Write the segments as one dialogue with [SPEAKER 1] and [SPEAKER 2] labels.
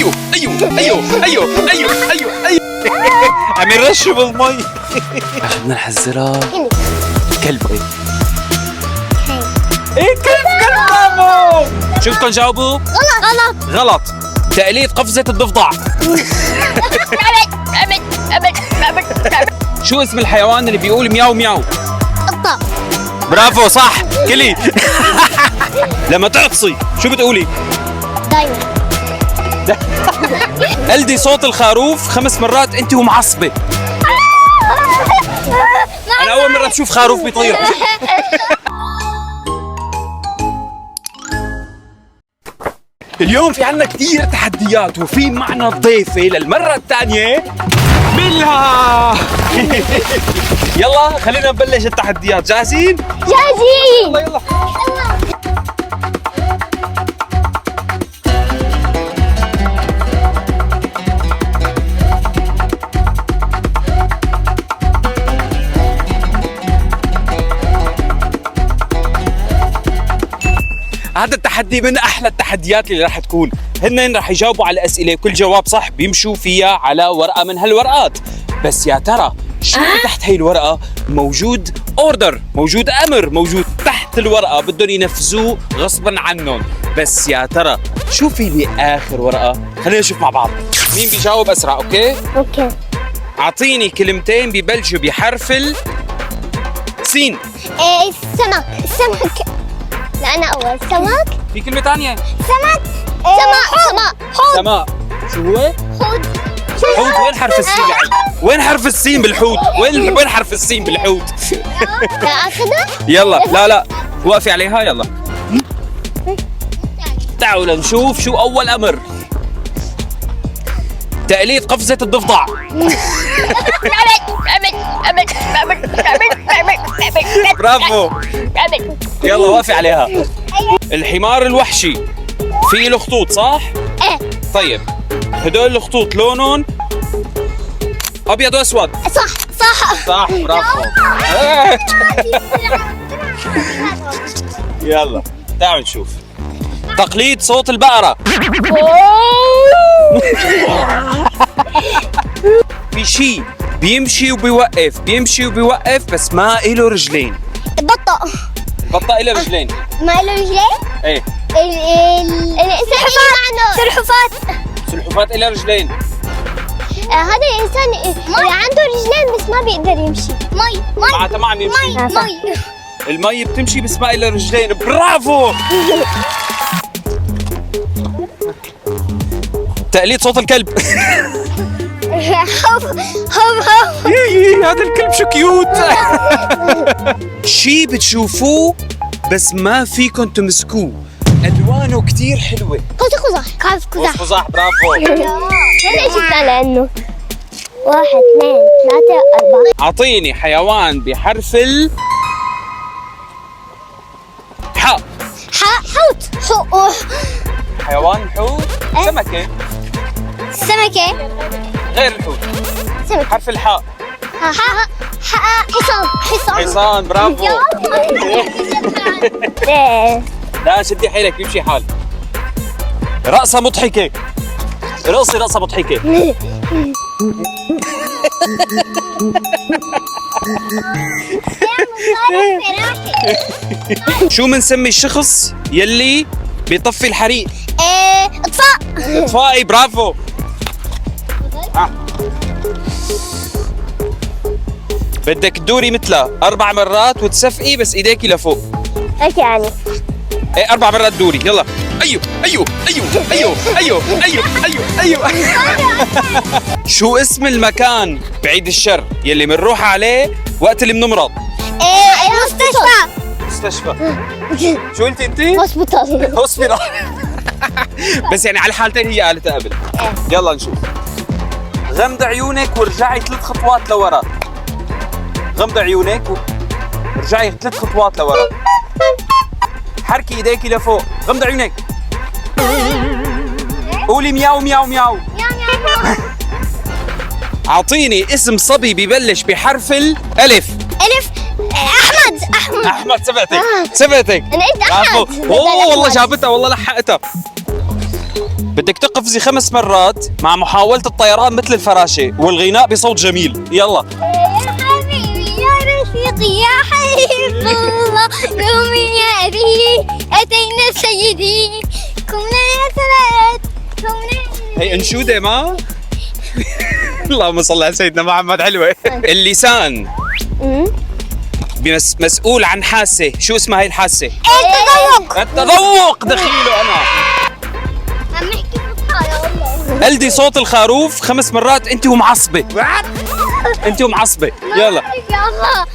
[SPEAKER 1] ايوه عم يرشوا بالمي عشان بدنا نحذرها. كلب. ايه كلب برافو. شو بدكم تجاوبوا؟ غلط. تقليد قفزة الضفدع. شو اسم الحيوان اللي بيقول مياو مياو؟
[SPEAKER 2] قطة.
[SPEAKER 1] برافو صح كلي. لما تعطسي شو بتقولي؟
[SPEAKER 2] دايما.
[SPEAKER 1] قلدي صوت الخروف 5 مرات انت ومعصبة. انا اول مرة بشوف خروف بيطير. اليوم في عنا كتير تحديات وفي معنا ضيفة للمرة الثانية بلها. يلا خلينا نبلش التحديات. جاهزين؟
[SPEAKER 2] جاهزين.
[SPEAKER 1] يلا. هذا التحدي من احلى التحديات اللي راح تكون. هن راح يجاوبوا على اسئله، كل جواب صح بيمشوا فيها على ورقه من هالورقات. بس يا ترى شو تحت هي الورقه؟ موجود اوردر، موجود امر، موجود تحت الورقه بدهم ينفذوه غصبا عنهم. بس يا ترى شو في باخر ورقه؟ خلينا نشوف مع بعض مين بيجاوب اسرع. اوكي اعطيني كلمتين ببلشوا بحرف السين.
[SPEAKER 2] السمك. لا أنا أول. سمك.
[SPEAKER 1] في كلمه ثانيه.
[SPEAKER 2] سمك. سماء. حوت.
[SPEAKER 1] سماء. شو هو؟
[SPEAKER 2] حوت.
[SPEAKER 1] حوت. وين حرف السين يا علي؟ وين حرف السين بالحوت؟ وين حرف السين بالحوت؟
[SPEAKER 2] أخذها؟
[SPEAKER 1] يلا لا وقفي عليها. يلا تعالوا لنشوف شو أول أمر. تقليد قفزة الضفدع. برافو. يلا وقفي عليها. الحمار الوحشي في له خطوط صح؟
[SPEAKER 2] ايه.
[SPEAKER 1] طيب هدول الخطوط لونهم ابيض واسود. صح برافو. يلا تعالوا نشوف تقليد صوت البقرة. في شيء بيمشي وبيوقف بس ما إله رجلين.
[SPEAKER 2] البطة
[SPEAKER 1] إله رجلين.
[SPEAKER 2] ما له رجلين؟
[SPEAKER 1] ايه. سلحفاة إله رجلين.
[SPEAKER 2] هذا الإنسان اللي عنده رجلين بس ما بيقدر يمشي. مي
[SPEAKER 1] معناتها ما عم يمشي. المي بتمشي بس ما إلها رجلين. برافو. تقليد صوت الكلب. هذا الكلب شو كيوت. شي بتشوفوه بس ما فيكم تمسكوه، ألوانه كتير حلوة.
[SPEAKER 2] قوس قزح.
[SPEAKER 1] برافو.
[SPEAKER 2] هلا شفنا لأنه 1 2 3 4.
[SPEAKER 1] أعطيني حيوان بحرف حاء.
[SPEAKER 2] حوت.
[SPEAKER 1] حيوان حوت. سمكة. غير الحوت. حرف الحاء. حصان. برافو. لا شدي حيلك بيمشي حال. رقصة مضحكة. رقصي رقصة مضحكة. شو منسمي الشخص يلي بيطفي الحريق؟ اطفائي. برافو. بدك تدوري مثلها 4 مرات وتسفقي بس ايديكي لفوق.
[SPEAKER 2] ايش يعني؟
[SPEAKER 1] ايه 4 مرات دوري. يلا. ايوه. شو اسم المكان بعيد الشر يلي بنروح عليه وقت اللي بنمرض؟ مستشفى. شو قلتي انت؟ هوسبيتال. بس يعني على الحالتين هي قالتها قبل. يلا نشوف. غمض عيونك ورجعي 3 خطوات لورا. غمض عيونك ورجعي 3 خطوات لورا. حركي ايديكي لفوق. غمض عيونك. قولي مياو مياو مياو. اعطيني اسم صبي ببلش بحرف الالف. احمد. سبقتك.
[SPEAKER 2] انا قلت احمد.
[SPEAKER 1] اوه والله جابتها، والله لحقتها. بدك تقفزي 5 مرات مع محاولة الطيران مثل الفراشة والغناء بصوت جميل. يلا.
[SPEAKER 2] يا حبيبي يا رفيقي يا حبيب الله قومي يا أبي أتينا سيدي كنا يا ثلاث كنا.
[SPEAKER 1] هي انشودة ما؟ اللهم صل على سيدنا محمد. حلوة. اللسان مسؤول عن حاسة، شو اسمها هي الحاسة؟
[SPEAKER 2] التذوق.
[SPEAKER 1] التذوق. دخيله أنا.
[SPEAKER 2] عم نحكي فصحى والله.
[SPEAKER 1] قلدي صوت الخروف 5 مرات انت ومعصبة. انت ومعصبة. يلا.
[SPEAKER 2] يا الله.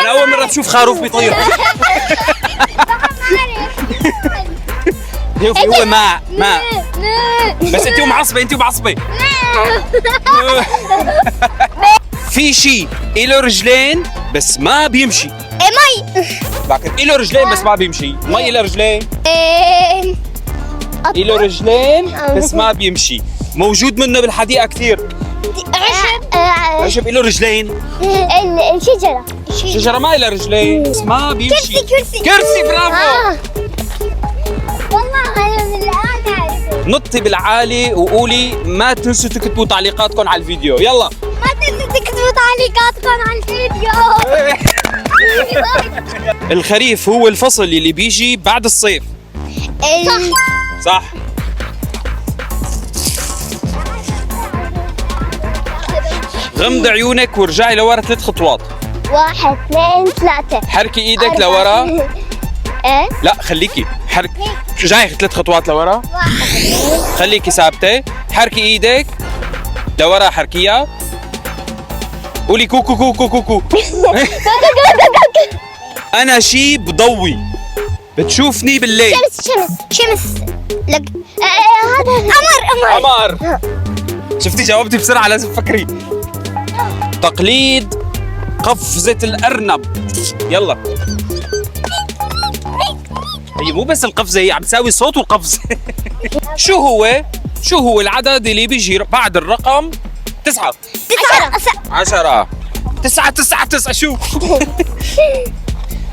[SPEAKER 1] انا اول مرة بشوف خروف بيطير. هو ماء بس انت ومعصبة. انت ومعصبة. في شيء له رجلين بس ما بيمشي.
[SPEAKER 2] مي.
[SPEAKER 1] لكن له رجلين بس ما بيمشي. مي له رجلين. له رجلين بس ما بيمشي. موجود منه بالحديقة كثير.
[SPEAKER 2] عشب.
[SPEAKER 1] عشب له رجلين.
[SPEAKER 2] الشجرة.
[SPEAKER 1] شجرة ما لها رجلين بس ما بيمشي.
[SPEAKER 2] كرسي.
[SPEAKER 1] كرسي. برافو.
[SPEAKER 2] والله أنا من الآن أعرفه.
[SPEAKER 1] نطي بالعالي وقولي ما تنسوا تكتبوا تعليقاتكم على الفيديو. يلا.
[SPEAKER 2] ما تنسوا تكتبوا تعليقاتكم على الفيديو.
[SPEAKER 1] الخريف هو الفصل اللي بيجي بعد الصيف. صح. غمض عيونك وارجعي لورا 3 خطوات.
[SPEAKER 2] 1 2 3.
[SPEAKER 1] حركي ايدك لورا.
[SPEAKER 2] ايه؟
[SPEAKER 1] لا خليكي رجعي 3 خطوات لورا. خليكي ثابتة. حركي ايدك لورا. حركيها. قولي كوكو كوكو كوكو. انا شي بضوي بتشوفني بالليل.
[SPEAKER 2] شمس لك. هذا قمر.
[SPEAKER 1] شفتي جاوبتي بسرعة. لازم تفكري. تقليد قفزة الأرنب. يلا. هي مو بس القفزة، هي عم تساوي صوت القفز. شو هو العدد اللي بيجي بعد الرقم 9؟ 10. 9 شو؟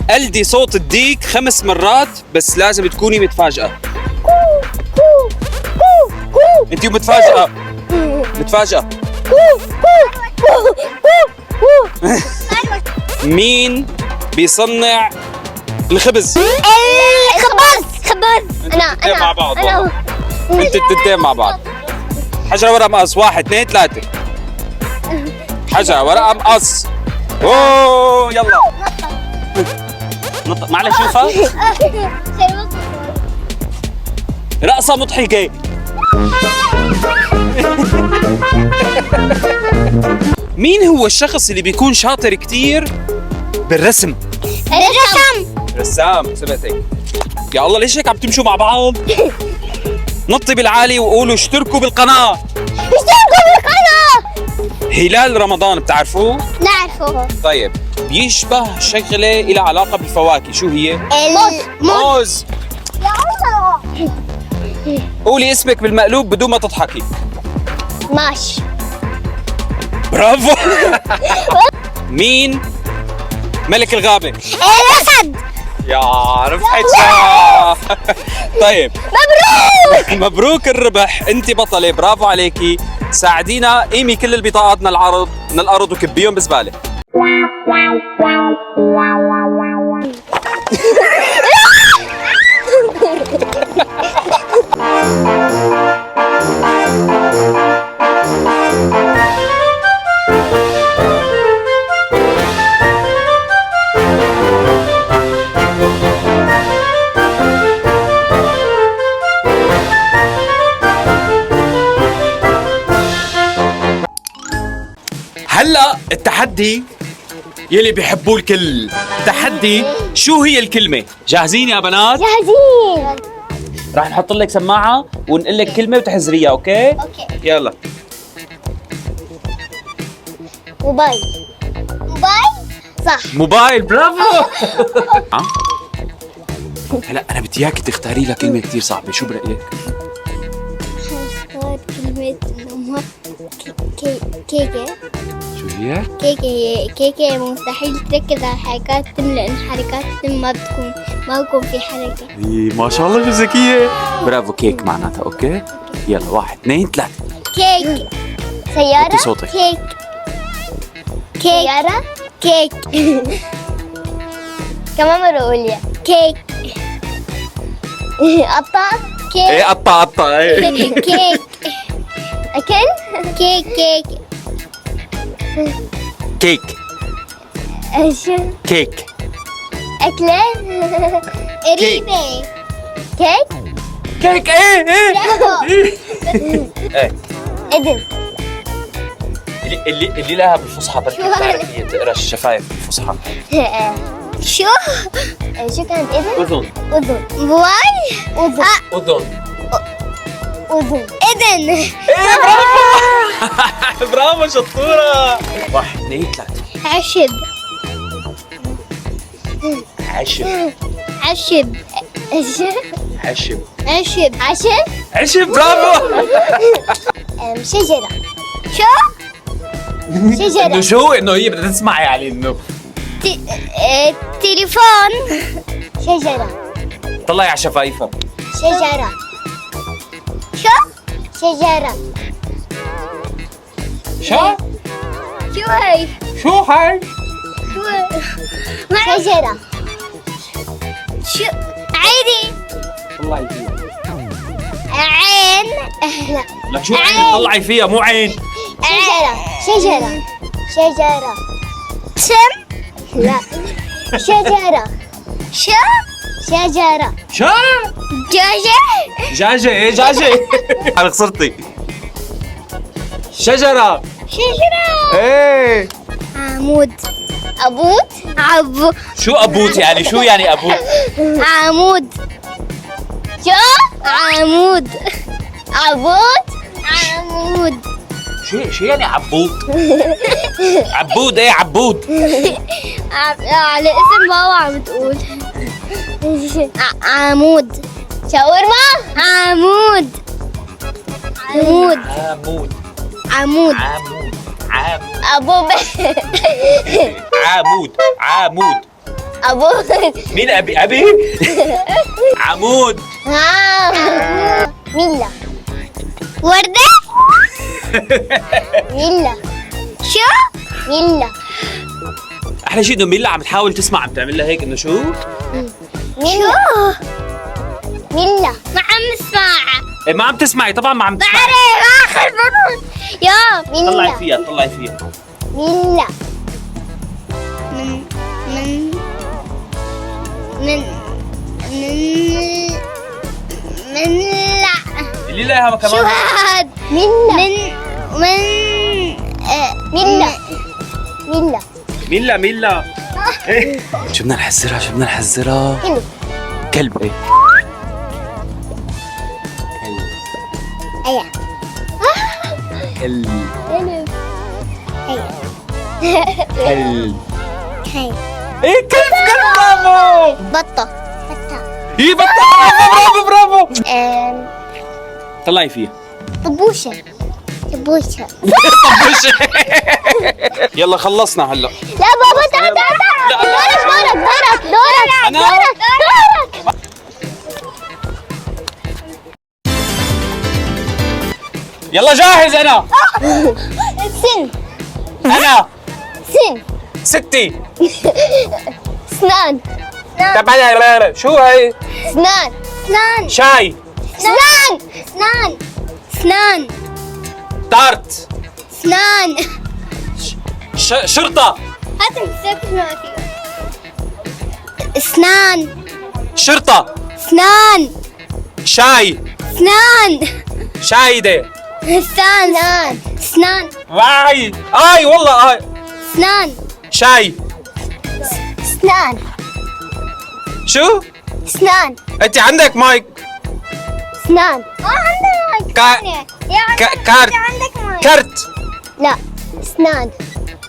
[SPEAKER 1] قلدي صوت الديك 5 مرات بس لازم تكوني متفاجئة. انتي متفاجئة. مين بيصنع الخبز؟
[SPEAKER 2] خباز.
[SPEAKER 1] انا مع بعض. انت التنتين مع بعض. حجرة ورقة مقص. 1 2 3. حجرة ورقة مقص. اوه يلا. نط. معلش شوفها. رقصة مضحكة. مين هو الشخص اللي بيكون شاطر كتير بالرسم؟ رسام. سمعتك. يا الله ليش هيك عم تمشوا مع بعض؟ نطي بالعالي وقولوا اشتركوا بالقناة. هلال رمضان بتعرفوه؟
[SPEAKER 2] نعرفه.
[SPEAKER 1] طيب بيشبه شغلة إلها علاقة بالفواكه، شو هي؟ موز.
[SPEAKER 2] يا الله.
[SPEAKER 1] قولي اسمك بالمقلوب بدون ما تضحكي.
[SPEAKER 2] ماشي.
[SPEAKER 1] برافو. مين ملك الغابة؟
[SPEAKER 2] الأسد.
[SPEAKER 1] يا رفعت. طيب مبروك الربح. انت بطلة. برافو عليكي. ساعدينا قيمي كل البطاقات من الأرض وكبيهم بزبالة. هلا التحدي يلي بيحبوه الكل. تحدي شو هي الكلمة؟ جاهزين يا بنات؟
[SPEAKER 2] جاهزين.
[SPEAKER 1] راح نحط لك سماعة ونقول لك كلمة وتحذريها. اوكي؟ يلا.
[SPEAKER 2] موبايل. صح.
[SPEAKER 1] موبايل. برافو. هلا انا بدي اياك تختاري لها كلمة كثير صعبة. شو برأيك؟
[SPEAKER 2] حختار كلمة سمعت إنه كيكة.
[SPEAKER 1] شو هي؟
[SPEAKER 2] كيكة مستحيل تركز على الحركات لأن الحركات ما بكون في حركة.
[SPEAKER 1] إيه ما شاء الله شو ذكية. برافو كيك معناتها اوكي. يلا 1 2 3.
[SPEAKER 2] كيك. سيارة.
[SPEAKER 1] وطي صوتك.
[SPEAKER 2] كيك. سيارة. كيك. كمان مرة قولي كيك. قطع. كيك.
[SPEAKER 1] ايه قطع ايه.
[SPEAKER 2] كيك. أكل. كيك.
[SPEAKER 1] كيك
[SPEAKER 2] ايش؟
[SPEAKER 1] كيك
[SPEAKER 2] أكلة. قريبة. كيك.
[SPEAKER 1] كيك ايه
[SPEAKER 2] برافو.
[SPEAKER 1] ايه
[SPEAKER 2] إذن.
[SPEAKER 1] اللي لها بالفصحى بركي
[SPEAKER 2] شو
[SPEAKER 1] بتعرف
[SPEAKER 2] هذا؟
[SPEAKER 1] هي تقرا الشفايف بالفصحى.
[SPEAKER 2] شو كانت إذن؟
[SPEAKER 1] اذن
[SPEAKER 2] أذن. بواي. أذن.
[SPEAKER 1] اذن
[SPEAKER 2] أذن. إذن.
[SPEAKER 1] ايه برافو. برافو شطورة. 1 2 3.
[SPEAKER 2] عشب.
[SPEAKER 1] عشب
[SPEAKER 2] عشب.
[SPEAKER 1] عشب
[SPEAKER 2] عشب. عشب.
[SPEAKER 1] عشب برافو.
[SPEAKER 2] شجرة. شو؟ شجرة.
[SPEAKER 1] انه شو انه هي بدها تسمع يعني انه
[SPEAKER 2] تليفون. شجرة.
[SPEAKER 1] طلعي على شفايفها.
[SPEAKER 2] شجرة. شو؟ شجرة.
[SPEAKER 1] شو
[SPEAKER 2] شو هي؟
[SPEAKER 1] شو هاي؟
[SPEAKER 2] شجرة. شو؟ عيدي.
[SPEAKER 1] طلعي فيها.
[SPEAKER 2] عين. لا.
[SPEAKER 1] لك شو عين طلعي فيها مو عين.
[SPEAKER 2] شجرة. شجرة. سم. لا. شجرة. شو؟ شجرة.
[SPEAKER 1] شو
[SPEAKER 2] دجاجة.
[SPEAKER 1] دجاجة ايه دجاجة. انا خسرتي. شجرة.
[SPEAKER 2] شجرة.
[SPEAKER 1] ايه
[SPEAKER 2] عمود. أبوت.
[SPEAKER 1] شو ابوت يعني شو يعني ابوت؟
[SPEAKER 2] عمود. شو؟ عمود. عمود.
[SPEAKER 1] شو يعني عبود؟ عبود ايه عبود؟
[SPEAKER 2] على اسم بابا عم تقول. عمود. شاورما. عمود.
[SPEAKER 1] عمود
[SPEAKER 2] عمود.
[SPEAKER 1] عمود
[SPEAKER 2] أبو
[SPEAKER 1] عمود مين ابي عمود.
[SPEAKER 2] ميلا. وردة. ميلا. شو؟ ميلا.
[SPEAKER 1] احلى شيء انه ميلا عم تحاول تسمع عم تعمل لها هيك انه شو؟
[SPEAKER 2] ميلا. ميلا. ما عم اسمع.
[SPEAKER 1] إيه ما عم تسمعي طبعا ما عم تسمعي.
[SPEAKER 2] بعرف آخر مرة. يا ميلا.
[SPEAKER 1] طلعي فيها
[SPEAKER 2] ميلا. من من من من لا.
[SPEAKER 1] اللي لها
[SPEAKER 2] شو
[SPEAKER 1] كمان.
[SPEAKER 2] هاد؟ ميلا.
[SPEAKER 1] ميلا إيه؟ شو بدنا نحذرها كلب ايه
[SPEAKER 2] ايوه.
[SPEAKER 1] كلب
[SPEAKER 2] ايوه.
[SPEAKER 1] كلب ايه كلب برافو.
[SPEAKER 2] بطة.
[SPEAKER 1] ايه برافو طلعي فيها.
[SPEAKER 2] طبوشة.
[SPEAKER 1] يلا خلصنا هلا.
[SPEAKER 2] لا بابا تعال دورك.
[SPEAKER 1] يلا جاهز انا.
[SPEAKER 2] سن.
[SPEAKER 1] ستي.
[SPEAKER 2] سنان.
[SPEAKER 1] طب شو هاي؟
[SPEAKER 2] سنان.
[SPEAKER 1] شاي.
[SPEAKER 2] سنان.
[SPEAKER 1] تارت.
[SPEAKER 2] سنان.
[SPEAKER 1] شرطة.
[SPEAKER 2] هات مسكت ما في. اسنان.
[SPEAKER 1] شرطة.
[SPEAKER 2] سنان.
[SPEAKER 1] شاي.
[SPEAKER 2] سنان.
[SPEAKER 1] شايدة.
[SPEAKER 2] سنان.
[SPEAKER 1] واي اي والله اي.
[SPEAKER 2] سنان.
[SPEAKER 1] شاي.
[SPEAKER 2] سنان.
[SPEAKER 1] شو؟
[SPEAKER 2] سنان.
[SPEAKER 1] انت عندك مايك.
[SPEAKER 2] سنان. عندك
[SPEAKER 1] كارت.
[SPEAKER 2] عندك ماي.
[SPEAKER 1] كرت.
[SPEAKER 2] لا. سنان.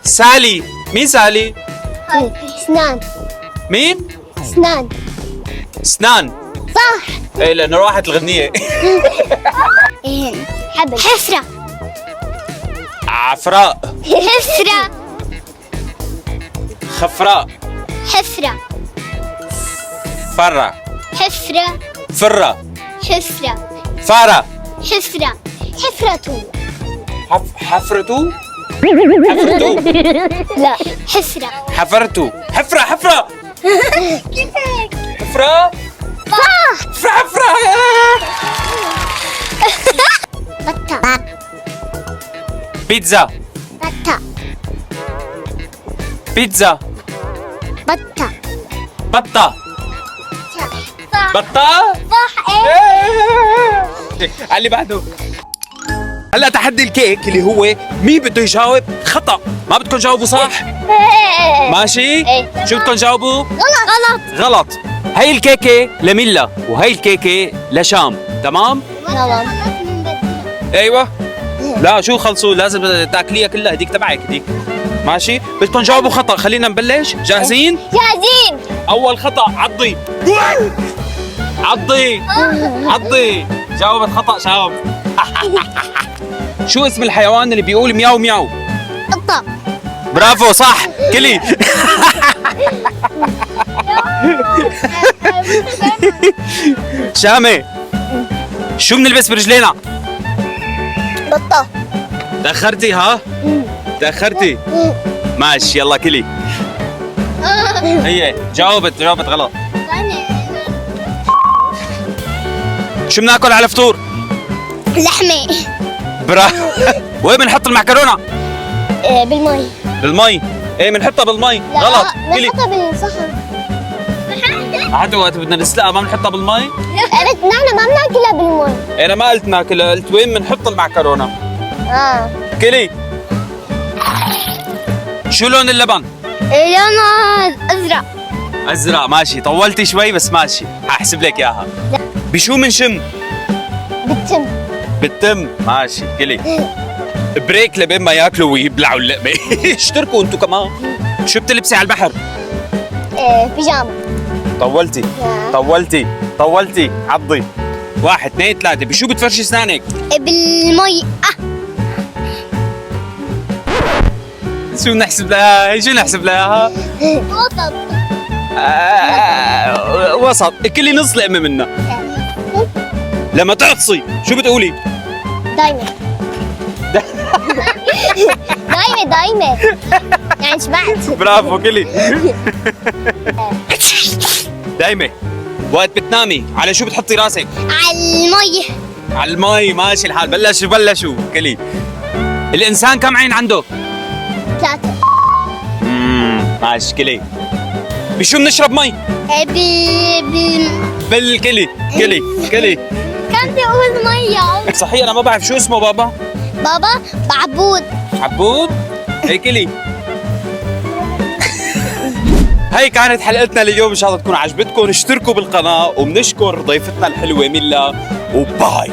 [SPEAKER 1] سالي. مين سالي؟
[SPEAKER 2] سنان.
[SPEAKER 1] مين؟
[SPEAKER 2] سنان.
[SPEAKER 1] سنان.
[SPEAKER 2] صح.
[SPEAKER 1] ايه لانه راحت الغنية.
[SPEAKER 2] حبل. حفرة.
[SPEAKER 1] عفراء.
[SPEAKER 2] حفرة.
[SPEAKER 1] خفراء.
[SPEAKER 2] حفرة.
[SPEAKER 1] فرة.
[SPEAKER 2] حفرة.
[SPEAKER 1] فرة.
[SPEAKER 2] حفرة.
[SPEAKER 1] فارة.
[SPEAKER 2] حفرة. حفرة.
[SPEAKER 1] حفرتو.
[SPEAKER 2] لا، حفرة.
[SPEAKER 1] حفرتو. حفرة.
[SPEAKER 2] كيف هيك؟
[SPEAKER 1] حفرة.
[SPEAKER 2] صح.
[SPEAKER 1] حفرة.
[SPEAKER 2] بطة.
[SPEAKER 1] بيتزا.
[SPEAKER 2] بطة.
[SPEAKER 1] بيتزا.
[SPEAKER 2] بطة.
[SPEAKER 1] بطة.
[SPEAKER 2] صح.
[SPEAKER 1] بطة.
[SPEAKER 2] صح.
[SPEAKER 1] على اللي بعده. هلا تحدي الكيك اللي هو مين بده يجاوب خطأ، ما بدكم تجاوبوا صح؟ ماشي؟
[SPEAKER 2] إيه.
[SPEAKER 1] شو بدكم تجاوبوا؟
[SPEAKER 2] غلط.
[SPEAKER 1] غلط. هي الكيكة لميلا وهي الكيكة لشام، تمام؟
[SPEAKER 2] غلط.
[SPEAKER 1] ايوه. لا شو خلصوا، لازم تاكليها كلها، هديك تبعك هديك. ماشي؟ بدكم تجاوبوا خطأ، خلينا نبلش، جاهزين؟
[SPEAKER 2] جاهزين.
[SPEAKER 1] أول خطأ عضي. عضي. جاوبت خطأ شام. شو اسم الحيوان اللي بيقول مياو مياو؟
[SPEAKER 2] قطة.
[SPEAKER 1] برافو صح كلي. شامي شو بنلبس برجلينا؟
[SPEAKER 2] بطة.
[SPEAKER 1] تأخرتي ها؟ تأخرتي ماشي يلا كلي. هي جاوبت غلط. شو بناكل على الفطور؟
[SPEAKER 2] لحمة.
[SPEAKER 1] برافو. وين بنحط المعكرونة؟
[SPEAKER 2] بالمي.
[SPEAKER 1] بالمي. ايه بنحطها بالمي. غلط كلي.
[SPEAKER 2] نحطها بالصحن.
[SPEAKER 1] حتى وقت بدنا نسلقها ما بنحطها بالمي؟
[SPEAKER 2] نحن ما بناكلها بالمي.
[SPEAKER 1] انا ما قلت ناكلها، قلت وين بنحط المعكرونة. كلي. شو لون اللبن؟
[SPEAKER 2] لونه ازرق.
[SPEAKER 1] ازرق. ماشي طولتي شوي بس ماشي، هحسب لك اياها. بشو منشم؟
[SPEAKER 2] بالتم.
[SPEAKER 1] بالتم. ماشي كلي. بريك لبين ما ياكلوا ويبلعوا اللقمه. اشتركوا انتوا كمان. شو بتلبسي على البحر؟
[SPEAKER 2] بيجامة.
[SPEAKER 1] طولتي عضي. 1 2 3. بشو بتفرشي اسنانك؟
[SPEAKER 2] بالمي.
[SPEAKER 1] شو نحسب لها؟ شو نحسب لها؟
[SPEAKER 2] وسط.
[SPEAKER 1] وسط. كلي نص لقمه منها. لما تعطسي شو بتقولي؟
[SPEAKER 2] دايمة. دايمة. يعني شبعت.
[SPEAKER 1] برافو كلي. دايمة. وقت بتنامي على شو بتحطي راسك؟
[SPEAKER 2] على المي.
[SPEAKER 1] على المي. ماشي الحال. بلشوا كلي. الإنسان كم عين عنده؟
[SPEAKER 2] 3.
[SPEAKER 1] ماشي كلي. بشو بنشرب مي؟ بالكلي. كلي.
[SPEAKER 2] كان تقول مية.
[SPEAKER 1] صحيح أنا ما بعرف شو اسمه بابا؟
[SPEAKER 2] بابا بعبود.
[SPEAKER 1] عبود؟ هي كلي. هي كانت حلقتنا لليوم، ان شاء الله تكون عجبتكم. اشتركوا بالقناة وبنشكر ضيفتنا الحلوة ميلا وباي.